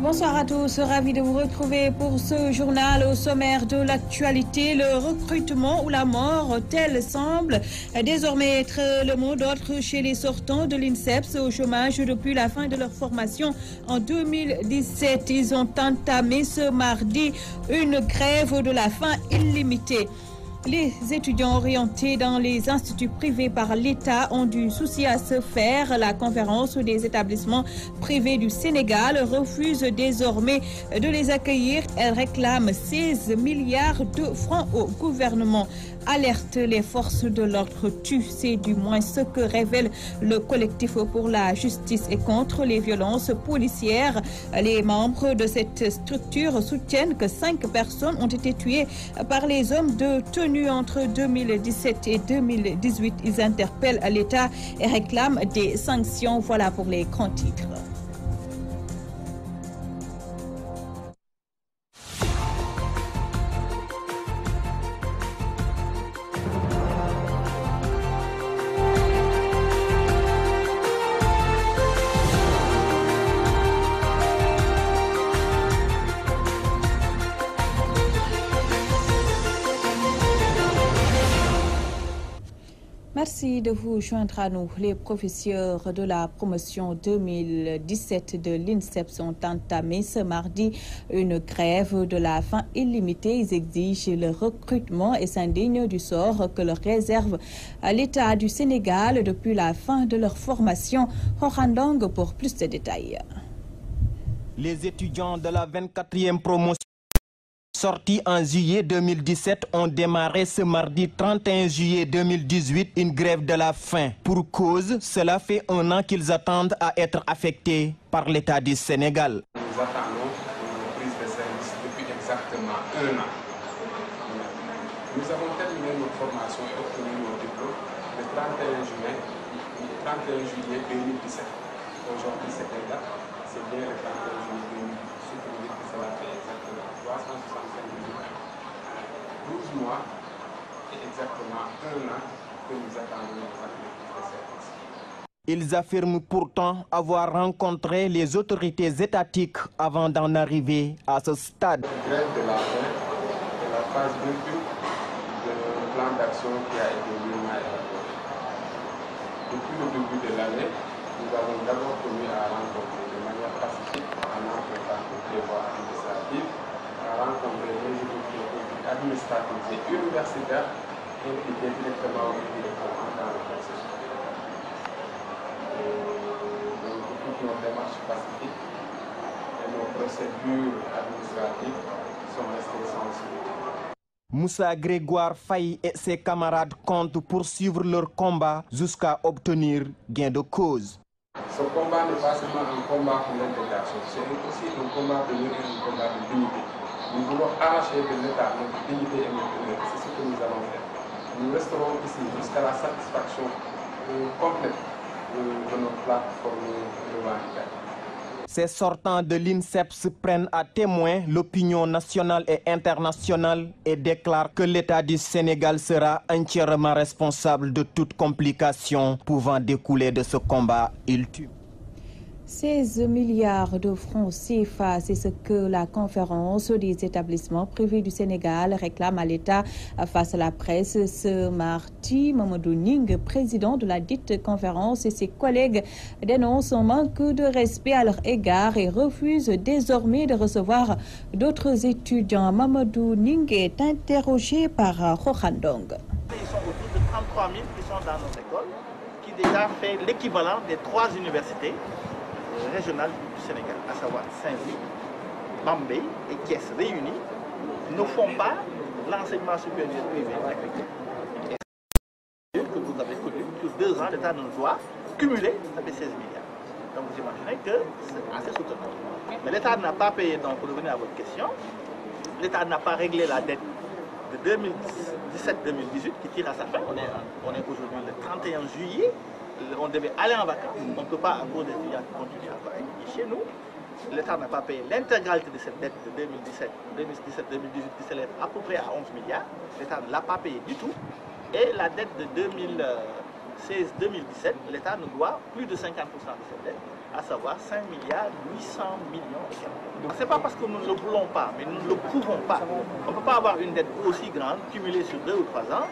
Bonsoir à tous, ravi de vous retrouver pour ce journal au sommaire de l'actualité. Le recrutement ou la mort, tel semble désormais être le mot d'ordre chez les sortants de l'INSEPS au chômage depuis la fin de leur formation en 2017. Ils ont entamé ce mardi une grève de la faim illimitée. Les étudiants orientés dans les instituts privés par l'État ont du souci à se faire. La conférence des établissements privés du Sénégal refuse désormais de les accueillir. Elle réclame 16 milliards de francs au gouvernement. Alerte, les forces de l'ordre tuent, c'est du moins ce que révèle le collectif pour la justice et contre les violences policières. Les membres de cette structure soutiennent que 5 personnes ont été tuées par les hommes de tenue entre 2017 et 2018. Ils interpellent l'État et réclament des sanctions. Voilà pour les grands titres. Merci de vous joindre à nous. Les professeurs de la promotion 2017 de l'INSEPS ont entamé ce mardi une grève de la faim illimitée. Ils exigent le recrutement et s'indignent du sort que leur réserve l'État du Sénégal depuis la fin de leur formation. Horandong pour plus de détails. Les étudiants de la 24e promotion sortis en juillet 2017 ont démarré ce mardi 31 juillet 2018 une grève de la faim. Pour cause, cela fait 1 an qu'ils attendent à être affectés par l'État du Sénégal. Nous attendons une prise de service depuis exactement 1 an. Nous avons terminé notre formation et obtenu nos diplômes le 31 juillet 2017. Aujourd'hui, c'est bien le 31 juillet 2018. Cela fait exactement 365 jours, 12 mois et exactement 1 an que nous attendons nos activités de service. Ils affirment pourtant avoir rencontré les autorités étatiques avant d'en arriver à ce stade. La grève de la faim est la phase début de plan d'action qui a été mené à l'époque. Depuis le début de l'année, nous avons d'abord tenu à rencontrer de manière pacifique en entretien des voies administratives, à rencontrer les autorités administratives et universitaires impliquées directement au niveau de dans le processus. Donc, toutes nos démarches pacifiques et nos procédures administratives sont restées sans suite. Moussa Grégoire Faye et ses camarades comptent poursuivre leur combat jusqu'à obtenir gain de cause. Ce combat n'est pas seulement un combat pour l'intégration, c'est aussi un combat de l'honneur, un combat de dignité. Nous voulons arracher de l'État notre dignité et notre honneur. C'est ce que nous allons faire. Nous resterons ici jusqu'à la satisfaction complète de notre plateforme revendicative. Ces sortants de l'INSEPS prennent à témoin l'opinion nationale et internationale et déclarent que l'État du Sénégal sera entièrement responsable de toute complication pouvant découler de ce combat ultime. 16 milliards de francs CFA, c'est ce que la conférence des établissements privés du Sénégal réclame à l'État face à la presse ce mardi. Mamadou Ning, président de la dite conférence, et ses collègues dénoncent un manque de respect à leur égard et refusent désormais de recevoir d'autres étudiants. Mamadou Ning est interrogé par Rohandong. Ils sont autour de 33 000 qui sont dans nos écoles, qui déjà fait l'équivalent des 3 universités régionales du Sénégal, à savoir Saint-Louis, Bambey et Thiès réunis, ne font pas l'enseignement supérieur privé africain. Et que vous avez connu, sur 2 ans, l'État nous doit cumuler avec 16 milliards. Donc vous imaginez que c'est assez soutenable. Mais l'État n'a pas payé, donc pour revenir à votre question, l'État n'a pas réglé la dette de 2017-2018 qui tire à sa fin. On est aujourd'hui le 31 juillet. On devait aller en vacances, on ne peut pas, à cause des étudiants qui continuent à travailler chez nous. L'État n'a pas payé l'intégralité de cette dette de 2017-2018 qui s'élève à peu près à 11 milliards. L'État ne l'a pas payé du tout. Et la dette de 2016-2017, l'État nous doit plus de 50% de cette dette. à savoir 5 milliards 800 millions et quelques. Ce n'est pas parce que nous ne le voulons pas, mais nous ne le pouvons pas. On ne peut pas avoir une dette aussi grande, cumulée sur 2 ou 3 ans,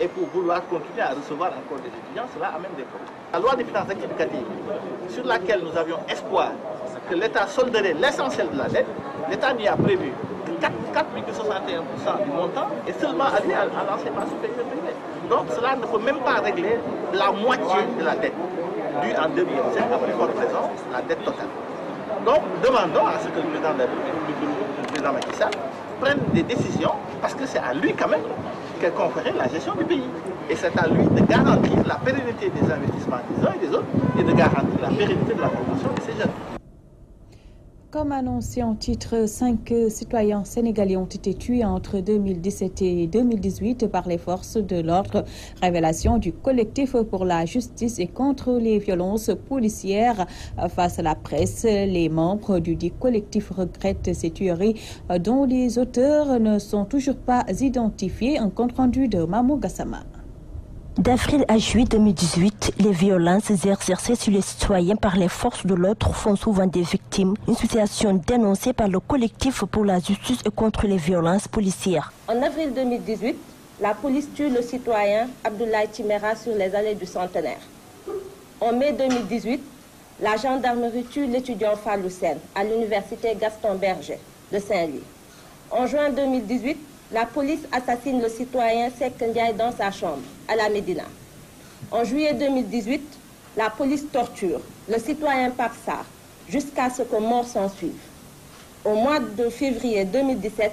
et pour vouloir continuer à recevoir encore des étudiants, cela amène des problèmes. La loi des finances rectificatives, sur laquelle nous avions espoir que l'État solderait l'essentiel de la dette, l'État n'y a prévu que 4,61% du montant et seulement allié à l'enseignement supérieur privé. Donc cela ne peut même pas régler la moitié de la dette due en 2017, à plus forte raison, la dette totale. Donc demandons à ce que le président de la République, le président Macky Sall, prenne des décisions, parce que c'est à lui quand même qu'est conférée la gestion du pays. Et c'est à lui de garantir la pérennité des investissements des uns et des autres et de garantir la pérennité de la formation de ces jeunes. Comme annoncé en titre, 5 citoyens sénégalais ont été tués entre 2017 et 2018 par les forces de l'ordre. Révélation du collectif pour la justice et contre les violences policières. Face à la presse, les membres du dit collectif regrettent ces tueries dont les auteurs ne sont toujours pas identifiés. Un compte-rendu de Mamou Gassama. D'avril à juillet 2018, les violences exercées sur les citoyens par les forces de l'ordre font souvent des victimes. Une situation dénoncée par le collectif pour la justice et contre les violences policières. En avril 2018, la police tue le citoyen Abdoulaye Timera sur les allées du Centenaire. En mai 2018, la gendarmerie tue l'étudiant Fallou Sène à l'université Gaston Berger de Saint-Louis. En juin 2018, la police assassine le citoyen Seck Ndiaye dans sa chambre, à la Médina. En juillet 2018, la police torture le citoyen Pape Sarr jusqu'à ce que mort s'en suive. Au mois de février 2017,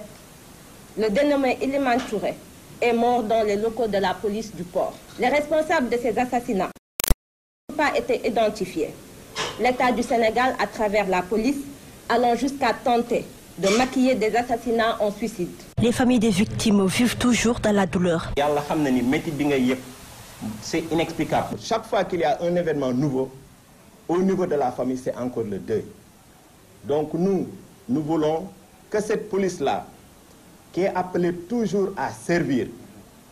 le dénommé Iliman Touré est mort dans les locaux de la police du port. Les responsables de ces assassinats n'ont pas été identifiés. L'État du Sénégal, à travers la police, allant jusqu'à tenter de maquiller des assassinats en suicide. Les familles des victimes vivent toujours dans la douleur. C'est inexplicable. Chaque fois qu'il y a un événement nouveau, au niveau de la famille, c'est encore le deuil. Donc nous voulons que cette police-là, qui est appelée toujours à servir,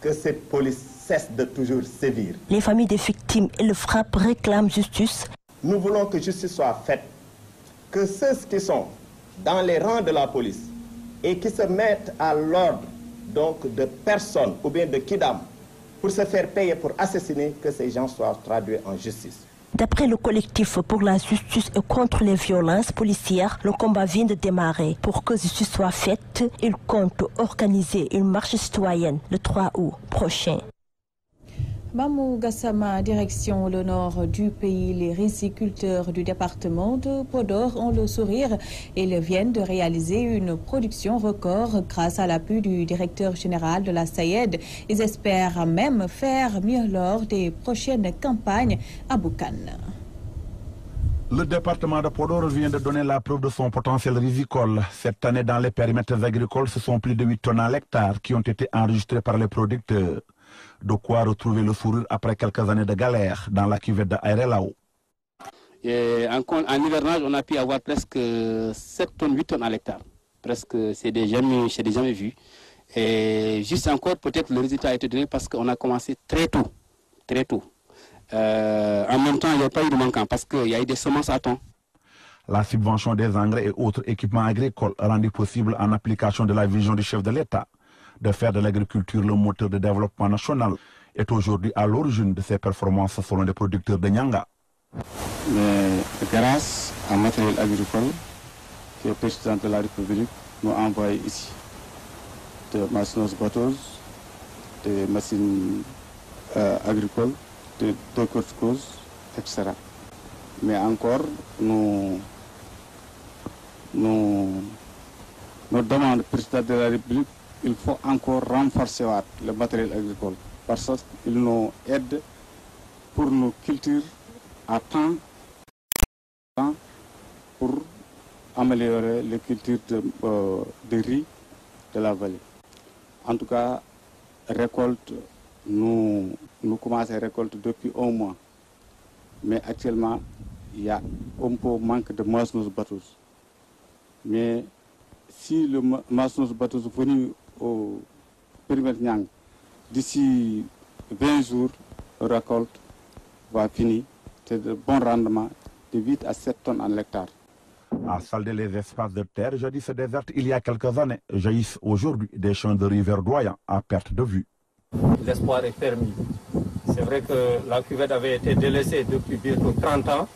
que cette police cesse de toujours sévir. Les familles des victimes et le FRAPP réclament justice. Nous voulons que justice soit faite, que ceux qui sont dans les rangs de la police et qui se mettent à l'ordre donc de personnes ou bien de kidam pour se faire payer pour assassiner, que ces gens soient traduits en justice. D'après le collectif pour la justice et contre les violences policières, le combat vient de démarrer. Pour que justice soit faite, il compte organiser une marche citoyenne le 3 août prochain. Mamou Gassama, direction le nord du pays. Les riziculteurs du département de Podor ont le sourire. Ils viennent de réaliser une production record grâce à l'appui du directeur général de la SAED. Ils espèrent même faire mieux lors des prochaines campagnes à Boukane. Le département de Podor vient de donner la preuve de son potentiel rizicole. Cette année, dans les périmètres agricoles, ce sont plus de 8 tonnes à l'hectare qui ont été enregistrés par les producteurs. De quoi retrouver le sourire après quelques années de galère dans la cuvette de Aérelao. En hivernage, on a pu avoir presque 7 tonnes, 8 tonnes à l'hectare. Presque, c'est des jamais vu. Et juste encore, peut-être le résultat a été donné parce qu'on a commencé très tôt. Très tôt. En même temps, il n'y a pas eu de manquant parce qu'il y a eu des semences à temps. La subvention des engrais et autres équipements agricoles rendue possible en application de la vision du chef de l'État de faire de l'agriculture le moteur de développement national est aujourd'hui à l'origine de ces performances selon les producteurs de Nyanga. Mais grâce à matériel agricole que le président de la République nous a envoyé ici, de machines batteuses, de machines agricoles, de corticoses, etc. Mais encore, nous demandons au président de la République, il faut encore renforcer le matériel agricole parce qu'il nous aide pour nos cultures à temps pour améliorer les cultures de riz de la vallée. En tout cas, récolte, nous commençons à récolter depuis un mois. Mais actuellement, il y a un peu manque de masnos bateaux. Mais si le masnos bateaux est venu au périmètre Nyang, d'ici 20 jours, la récolte va finir. C'est de bon rendement de 8 à 7 tonnes en hectare. À salder les espaces de terre jadis désertes il y a quelques années, jaillissent aujourd'hui des champs de riz verdoyants à perte de vue. L'espoir est permis. C'est vrai que la cuvette avait été délaissée depuis bientôt 30 ans.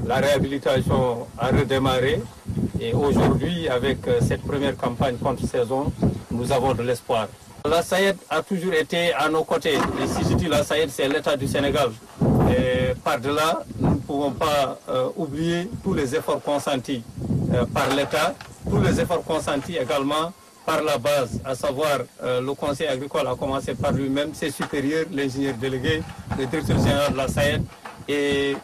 La réhabilitation a redémarré et aujourd'hui, avec cette première campagne contre-saison, nous avons de l'espoir. La SAED a toujours été à nos côtés. Et si je dis la SAED, c'est l'État du Sénégal. Et par-delà, nous ne pouvons pas oublier tous les efforts consentis par l'État, tous les efforts consentis également par la base, à savoir le Conseil agricole a commencé par lui-même, ses supérieurs, l'ingénieur délégué, le directeur général de la SAED et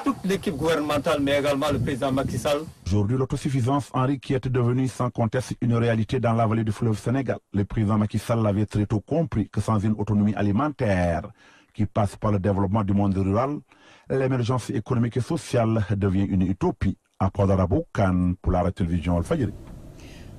toute l'équipe gouvernementale, mais également le président Macky Sall. Aujourd'hui, l'autosuffisance en riz qui est devenue sans conteste une réalité dans la vallée du fleuve Sénégal. Le président Macky Sall avait très tôt compris que sans une autonomie alimentaire qui passe par le développement du monde rural, l'émergence économique et sociale devient une utopie. À Podaraboukan pour la télévision Al-Fayri.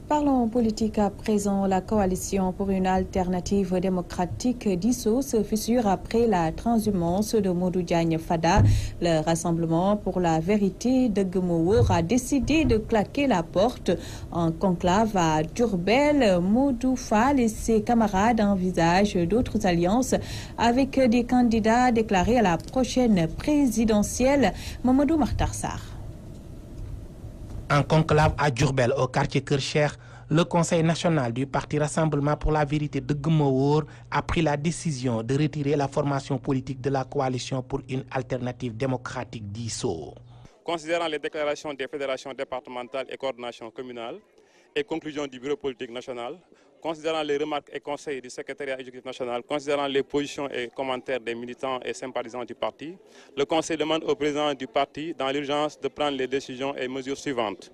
Parlons politique à présent. La coalition pour une alternative démocratique dissout se fissure après la transhumance de Modou Diagne Fada. Le Rassemblement pour la vérité de Guemour a décidé de claquer la porte. En conclave à Diourbel, Modou Fall et ses camarades envisagent d'autres alliances avec des candidats déclarés à la prochaine présidentielle. Mamadou Makhtar Sarr. En conclave à Diourbel, au quartier Kercher, le Conseil national du Parti Rassemblement pour la vérité de Guemour a pris la décision de retirer la formation politique de la coalition pour une alternative démocratique dissous. Considérant les déclarations des fédérations départementales et coordination communale et conclusions du bureau politique national, considérant les remarques et conseils du secrétariat exécutif national, considérant les positions et commentaires des militants et sympathisants du parti, le Conseil demande au président du parti, dans l'urgence, de prendre les décisions et mesures suivantes.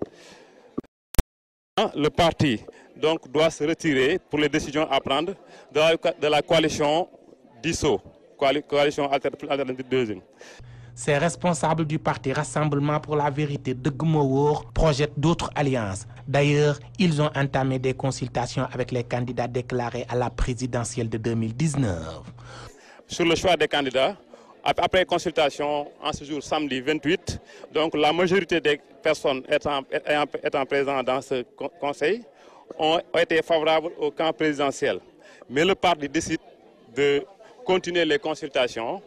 Le parti donc, doit se retirer pour les décisions à prendre de la coalition dissous, coalition alternative deuxième. Ces responsables du parti Rassemblement pour la vérité de Guemour projettent d'autres alliances. D'ailleurs, ils ont entamé des consultations avec les candidats déclarés à la présidentielle de 2019. Sur le choix des candidats, après consultation, en ce jour samedi 28, donc la majorité des personnes étant présentes dans ce conseil ont été favorables au camp présidentiel. Mais le parti décide de continuer les consultations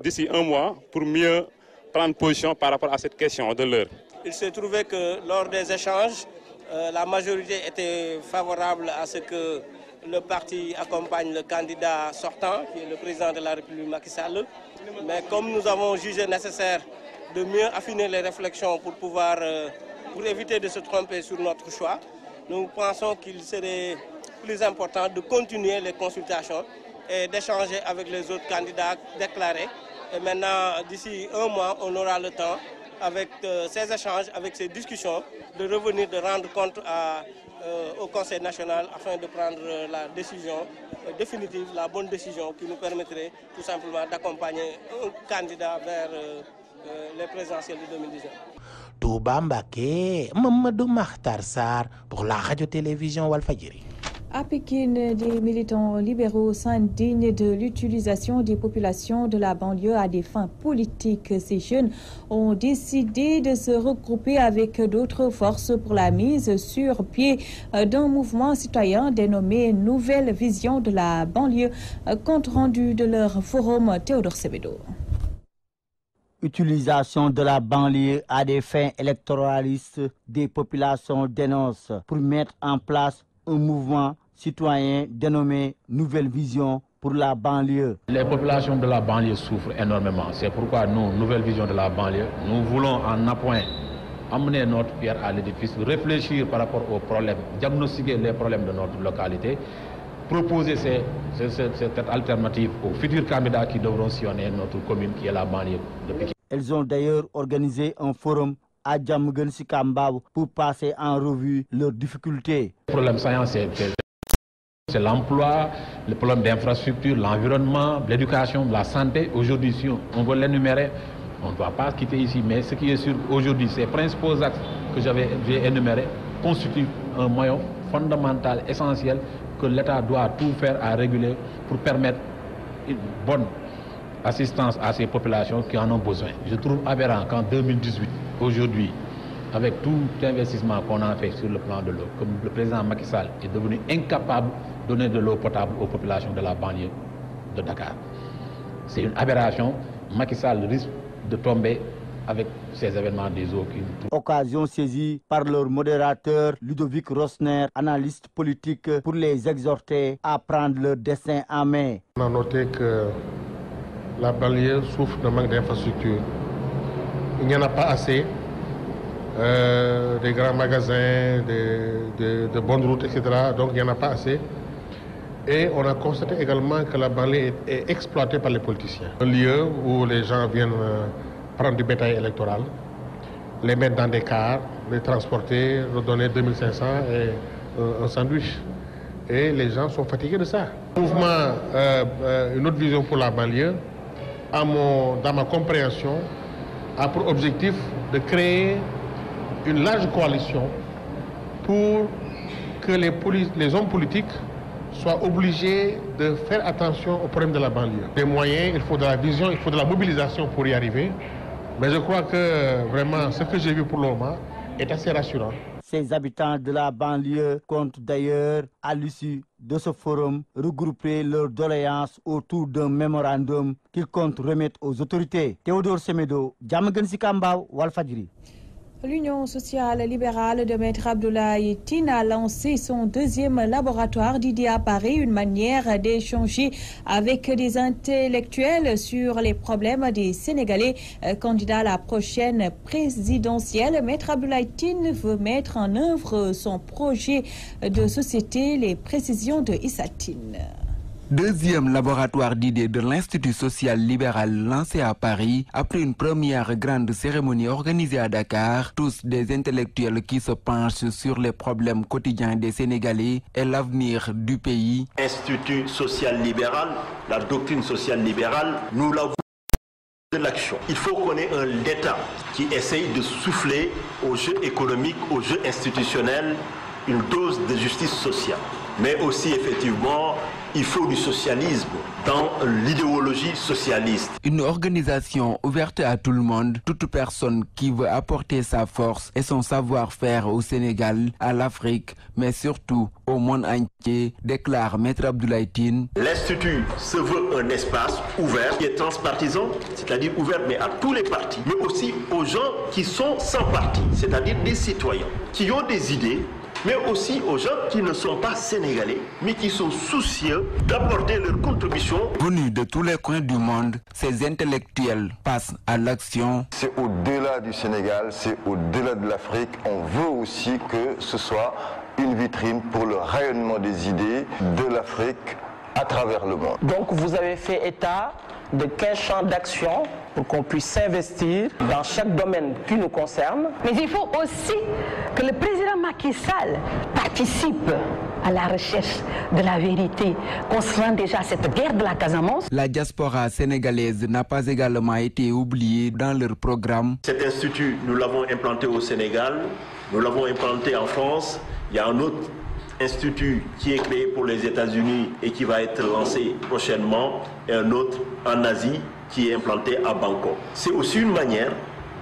d'ici un mois pour mieux prendre position par rapport à cette question de l'heure. Il s'est trouvé que lors des échanges, la majorité était favorable à ce que le parti accompagne le candidat sortant, qui est le président de la République Macky Sall. Mais comme nous avons jugé nécessaire de mieux affiner les réflexions pour éviter de se tromper sur notre choix, nous pensons qu'il serait plus important de continuer les consultations et d'échanger avec les autres candidats déclarés. Et maintenant, d'ici un mois, on aura le temps, avec ces échanges, avec ces discussions, de revenir, de rendre compte au Conseil national afin de prendre la décision définitive, la bonne décision qui nous permettrait tout simplement d'accompagner un candidat vers les présidentielles de 2019. Touba Mbaké, Mamadou Makhtar Sarr pour la radio-télévision Walfadjri. À Pékin, des militants libéraux s'indignent de l'utilisation des populations de la banlieue à des fins politiques. Ces jeunes ont décidé de se regrouper avec d'autres forces pour la mise sur pied d'un mouvement citoyen dénommé Nouvelle Vision de la banlieue, compte rendu de leur forum Théodore Sebedo. Utilisation de la banlieue à des fins électoralistes, des populations dénoncent pour mettre en place un mouvement citoyen dénommé Nouvelle Vision pour la banlieue. Les populations de la banlieue souffrent énormément. C'est pourquoi nous, Nouvelle Vision de la banlieue, nous voulons en appoint amener notre pierre à l'édifice, réfléchir par rapport aux problèmes, diagnostiquer les problèmes de notre localité, proposer cette alternative aux futurs candidats qui devront sillonner notre commune qui est la banlieue de Pékin. Elles ont d'ailleurs organisé un forum à Djamgen Sikambab pour passer en revue leurs difficultés. Le problème saillant, c'est l'emploi, le problème d'infrastructure, l'environnement, l'éducation, la santé. Aujourd'hui, si on veut l'énumérer, on ne va pas quitter ici. Mais ce qui est sûr aujourd'hui, ces principaux axes que j'ai énumérés constituent un moyen fondamental, essentiel, que l'État doit tout faire à réguler pour permettre une bonne assistance à ces populations qui en ont besoin. Je trouve aberrant qu'en 2018, aujourd'hui, avec tout investissement qu'on a fait sur le plan de l'eau, comme le président Macky Sall est devenu incapable de donner de l'eau potable aux populations de la banlieue de Dakar. C'est une aberration. Macky Sall risque de tomber avec ces événements des eaux qui... Occasion saisie par leur modérateur Ludovic Rosner, analyste politique, pour les exhorter à prendre leur destin en main. On a noté que la banlieue souffre d'un manque d'infrastructures. Il n'y en a pas assez. Des grands magasins, de bonnes routes, etc. Donc il n'y en a pas assez. Et on a constaté également que la banlieue est exploitée par les politiciens. Un lieu où les gens viennent prendre du bétail électoral, les mettre dans des cars, les transporter, leur donner 2500 et un sandwich. Et les gens sont fatigués de ça. Le mouvement Une autre vision pour la banlieue, dans ma compréhension, a pour objectif de créer une large coalition pour que les hommes politiques soient obligés de faire attention aux problèmes de la banlieue. Des moyens, il faut de la vision, il faut de la mobilisation pour y arriver. Mais je crois que vraiment ce que j'ai vu pour le moment est assez rassurant. Ces habitants de la banlieue comptent d'ailleurs, à l'issue de ce forum, regrouper leurs doléances autour d'un mémorandum qu'ils comptent remettre aux autorités. Théodore Semedo, Diamaguène Sicap Mbao, Walfadjri. L'Union sociale libérale de Maître Abdoulaye Tine a lancé son deuxième laboratoire d'idées à Paris, une manière d'échanger avec des intellectuels sur les problèmes des Sénégalais. Candidat à la prochaine présidentielle, Maître Abdoulaye Tine veut mettre en œuvre son projet de société. Les précisions de Issa Tine. Deuxième laboratoire d'idées de l'Institut social libéral lancé à Paris après une première grande cérémonie organisée à Dakar. Tous des intellectuels qui se penchent sur les problèmes quotidiens des Sénégalais et l'avenir du pays. Institut social libéral, la doctrine sociale libérale, nous l'avons de l'action. Il faut qu'on ait un État qui essaye de souffler au jeu économique, au jeu institutionnel, une dose de justice sociale. Mais aussi, effectivement, il faut du socialisme dans l'idéologie socialiste. Une organisation ouverte à tout le monde, toute personne qui veut apporter sa force et son savoir-faire au Sénégal, à l'Afrique, mais surtout au monde entier, déclare Maître Abdoulaye Tine. L'Institut se veut un espace ouvert, qui est transpartisan, c'est-à-dire ouvert mais à tous les partis, mais aussi aux gens qui sont sans parti, c'est-à-dire des citoyens, qui ont des idées, mais aussi aux gens qui ne sont pas sénégalais, mais qui sont soucieux d'apporter leur contribution. Venus de tous les coins du monde, ces intellectuels passent à l'action. C'est au-delà du Sénégal, c'est au-delà de l'Afrique. On veut aussi que ce soit une vitrine pour le rayonnement des idées de l'Afrique à travers le monde. Donc vous avez fait état de 15 champs d'action pour qu'on puisse s'investir dans chaque domaine qui nous concerne. Mais il faut aussi que le président Macky Sall participe à la recherche de la vérité concernant déjà cette guerre de la Casamance. La diaspora sénégalaise n'a pas également été oubliée dans leur programme. Cet institut, nous l'avons implanté au Sénégal, nous l'avons implanté en France. Il y a un autre institut qui est créé pour les États-Unis et qui va être lancé prochainement, et un autre en Asie qui est implanté à Bangkok. C'est aussi une manière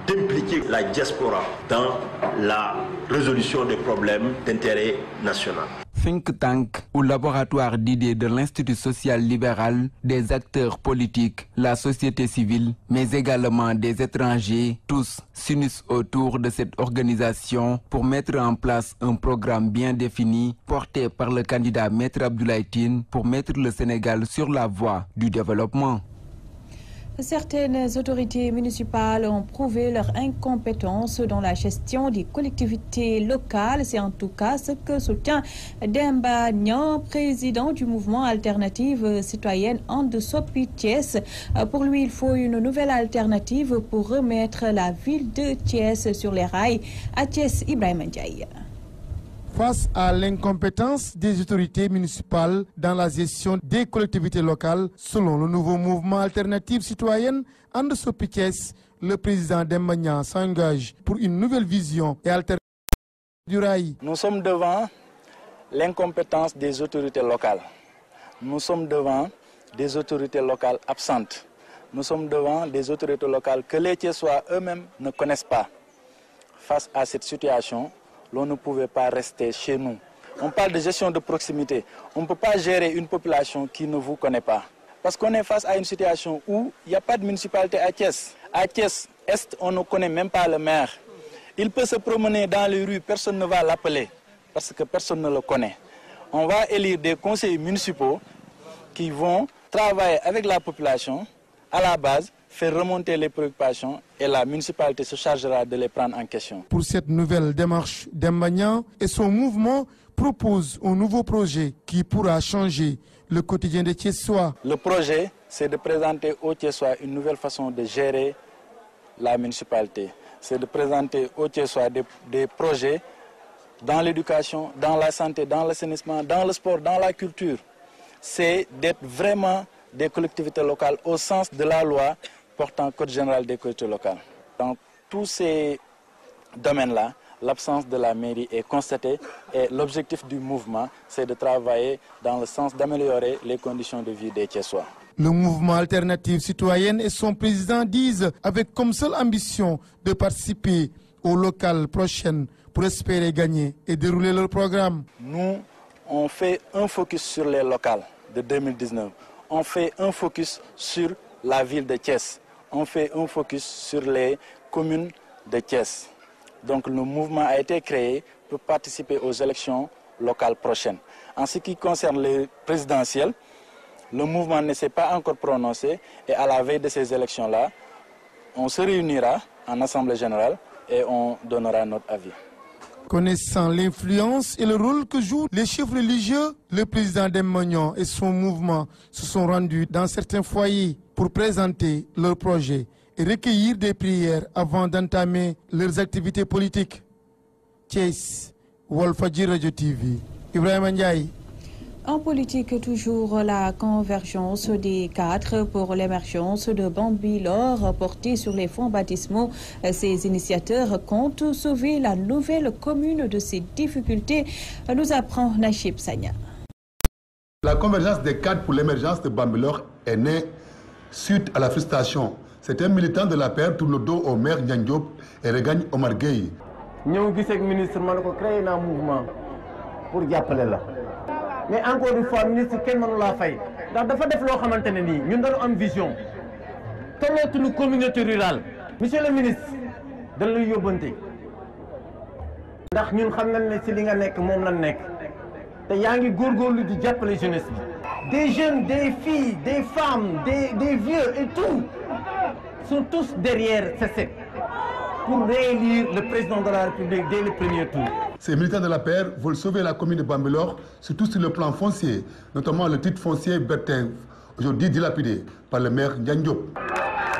d'impliquer la diaspora dans la résolution des problèmes d'intérêt national. Think tank ou laboratoire d'idées de l'Institut social libéral, des acteurs politiques, la société civile, mais également des étrangers, tous s'unissent autour de cette organisation pour mettre en place un programme bien défini porté par le candidat Maître Abdoulaye Tine pour mettre le Sénégal sur la voie du développement. Certaines autorités municipales ont prouvé leur incompétence dans la gestion des collectivités locales. C'est en tout cas ce que soutient Demba Niang, président du mouvement Alternative citoyenne Andessopi Thiès. Pour lui, il faut une nouvelle alternative pour remettre la ville de Thiès sur les rails. À Thiès, Ibrahima Ndiaye. Face à l'incompétence des autorités municipales dans la gestion des collectivités locales, selon le nouveau mouvement Alternative citoyenne Andessopi Thiès, le président Demba Niang s'engage pour une nouvelle vision et alternative du rail. Nous sommes devant l'incompétence des autorités locales. Nous sommes devant des autorités locales absentes. nous sommes devant des autorités locales que les Thiessois eux-mêmes ne connaissent pas. Face à cette situation, l'on ne pouvait pas rester chez nous. On parle de gestion de proximité. On ne peut pas gérer une population qui ne vous connaît pas. Parce qu'on est face à une situation où il n'y a pas de municipalité à Thiès. À Thiès-Est, on ne connaît même pas le maire. Il peut se promener dans les rues, personne ne va l'appeler, parce que personne ne le connaît. On va élire des conseillers municipaux qui vont travailler avec la population, à la base, faire remonter les préoccupations et la municipalité se chargera de les prendre en question. Pour cette nouvelle démarche, Demba Niang et son mouvement proposent un nouveau projet qui pourra changer le quotidien des Thiessois. Le projet, c'est de présenter aux Thiessois une nouvelle façon de gérer la municipalité. C'est de présenter aux Thiessois des projets dans l'éducation, dans la santé, dans l'assainissement, dans le sport, dans la culture. C'est d'être vraiment des collectivités locales au sens de la loi portant Code général des collectivités locales. Dans tous ces domaines-là, l'absence de la mairie est constatée et l'objectif du mouvement, c'est de travailler dans le sens d'améliorer les conditions de vie des Thiessois. Le mouvement Alternative Citoyenne et son président disent avec comme seule ambition de participer aux locales prochaines pour espérer gagner et dérouler leur programme. Nous, on fait un focus sur les locales de 2019. On fait un focus sur la ville de Thiès. On fait un focus sur les communes de Thiès. Donc le mouvement a été créé pour participer aux élections locales prochaines. En ce qui concerne les présidentielles, le mouvement ne s'est pas encore prononcé et à la veille de ces élections-là, on se réunira en assemblée générale et on donnera notre avis. Connaissant l'influence et le rôle que jouent les chefs religieux, le président Demba Niang et son mouvement se sont rendus dans certains foyers pour présenter leurs projets et recueillir des prières avant d'entamer leurs activités politiques. Thiès, Walfadjri Radio TV, Ibrahima Ndiaye. En politique, toujours la convergence des cadres pour l'émergence de Bambilor portée sur les fonds baptismaux. Ces initiateurs comptent sauver la nouvelle commune de ses difficultés, nous apprend Nachib Sagna. La convergence des cadres pour l'émergence de Bambilor est née suite à la frustration. Certains militants de la paire tournent le dos au maire Niang Diop et regagnent Omar Gueye. Nous avons ministre créé un mouvement pour jàppale la. Mais encore une fois, ministre, quel mënu laa fay ndax dafa def loo xamante ne nii ñun dañu am vision tollootuñu communauté rurale. Monsieur le ministre dañ lay yóbbante ndax ñun xam nañ ne ci li nga nekk moom lañ nekk te yaa ngi góorgóorlu di jàppale jeunesse bi. Des jeunes, des filles, des femmes, des vieux et tout sont tous derrière CESEC pour réélire le président de la République dès le premier tour. Ces militants de la paire veulent sauver la commune de Bambilor, surtout sur le plan foncier, notamment le titre foncier Bertin, aujourd'hui dilapidé par le maire Niang Diop.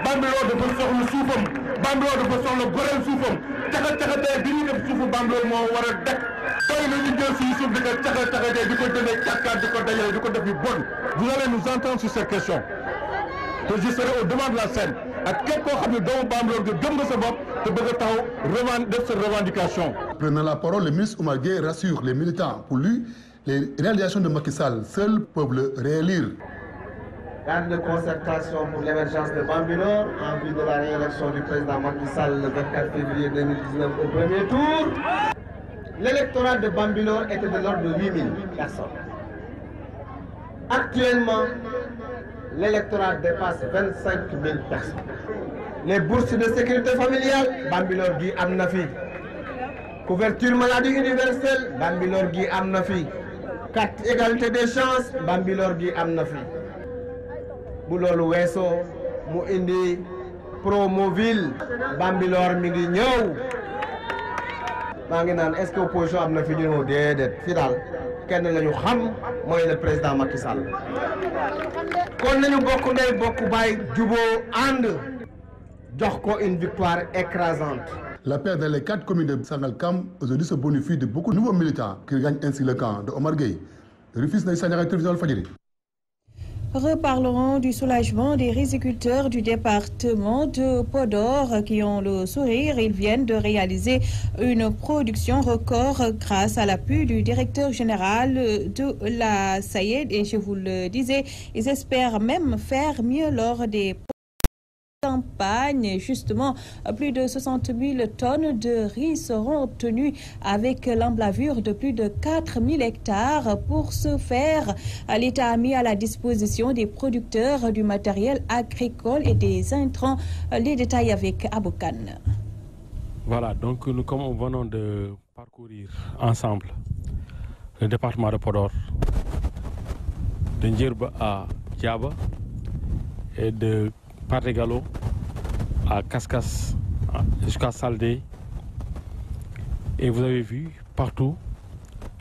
Bambilor dafa soxla suufam, Bambilor dafa soxla goreel suufam, caxa-caxatee bi ñu def suufu Bambilor moo war a dekk. Tey la ñu jël suñu suuf di ko caxa-caxatee di ko jëndee càkkaat di ko dajale di ko def yu bon. Vous allez nous entendre sur ces questions. Que je serai au devant de la scène ak képp koo xam ne doomu Bambilor nga gëm nga sa bopp te bëgg a taxaw def sa revendication. Prenant la parole, le ministre Omar Gueye rassure les militants. Pour lui, les réalisations de Macky Sall seules peuvent le réélire. Cadre de concertation pour l'émergence de Bambilor en vue de la réélection du président Macky Sall le 24 février 2019 au premier tour. L'électorat de Bambilor était de l'ordre de 8000 personnes. Actuellement, l'électorat dépasse 25 000 personnes. Les bourses de sécurité familiale, Bambilor gi am na fi. Couverture maladie universelle, Bambilor gi am na fi. Carte égalité des chances, Bambilor gi am na fi. Bu loolu weesoo mu indi Promoville, Bambilor mi ngi ñëw. Maa ngi naan est-ce que opposition am na fi ñu ne déedéet fi daal kenn la ñu xam mooy le président Macky Sall. Kon nañu bokk ndey bokk baay juboo ànd jox ko une victoire écrasante. La paire dans les 4 communes de Sangalkam aujourd'hui se bonifie de beaucoup de nouveaux militants qui gagnent ainsi le camp de Omar Gueye. Rufisque Naïssa Niang, télévision Walfadjri. Reparlerons du soulagement des riziculteurs du département de Podor qui ont le sourire. Ils viennent de réaliser une production record grâce à l'appui du directeur général de la SAED. Et je vous le disais, ils espèrent même faire mieux lors des campagne. Justement, plus de 60 000 tonnes de riz seront obtenues avec l'emblavure de plus de 4 000 hectares. Pour ce faire, l'État a mis à la disposition des producteurs du matériel agricole et des intrants. Les détails avec Aboukan. Voilà, donc nous, comme nous venons de parcourir ensemble le département de Podor, de Ndjerba à Diaba et de Partegalo à Kaskas jusqu'à Saldé. Et vous avez vu, partout,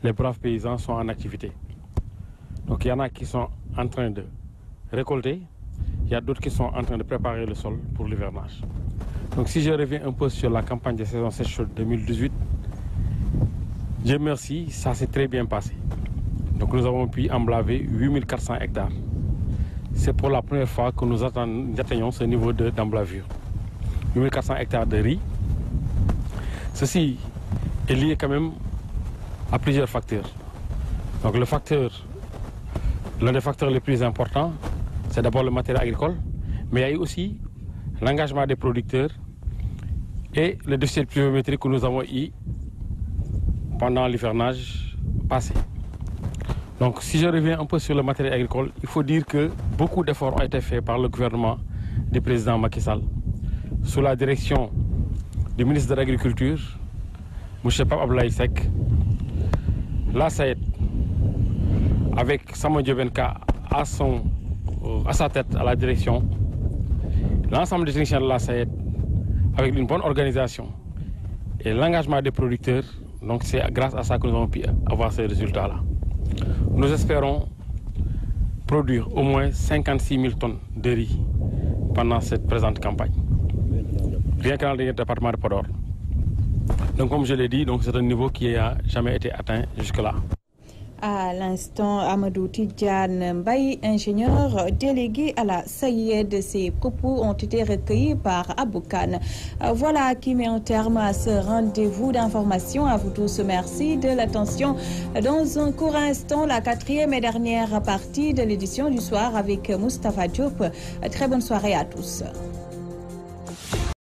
les braves paysans sont en activité. Donc il y en a qui sont en train de récolter, il y a d'autres qui sont en train de préparer le sol pour l'hivernage. Donc si je reviens un peu sur la campagne de saison sèche 2018, Dieu merci, ça s'est très bien passé. Donc nous avons pu emblaver 8400 hectares. C'est pour la première fois que nous atteignons ce niveau d'emblavure. 8400 hectares de riz. Ceci est lié quand même à plusieurs facteurs. Donc l'un des facteurs les plus importants, c'est d'abord le matériel agricole, mais il y a eu aussi l'engagement des producteurs et le déficit pluviométrique que nous avons eu pendant l'hivernage passé. Donc si je reviens un peu sur le matériel agricole, il faut dire que beaucoup d'efforts ont été faits par le gouvernement du président Macky Sall, sous la direction du ministre de l'Agriculture, M. Pape Abdoulaye Seck, la SAED, avec Samuel Diobenka à sa tête, à la direction, l'ensemble des techniciens de la SAED, avec une bonne organisation et l'engagement des producteurs. Donc c'est grâce à ça que nous avons pu avoir ces résultats-là. Nous espérons produire au moins 56 000 tonnes de riz pendant cette présente campagne, rien que dans le département de Podor. Donc comme je l'ai dit, c'est un niveau qui n'a jamais été atteint jusque-là. À l'instant, Amadou Tidjane Mbaye, ingénieur délégué à la SAED, ses propos ont été recueillis par Aboukan. Voilà qui met un terme à ce rendez-vous d'information. À vous tous, merci de l'attention. Dans un court instant, la 4e et dernière partie de l'édition du soir avec Moustapha Diop. Très bonne soirée à tous.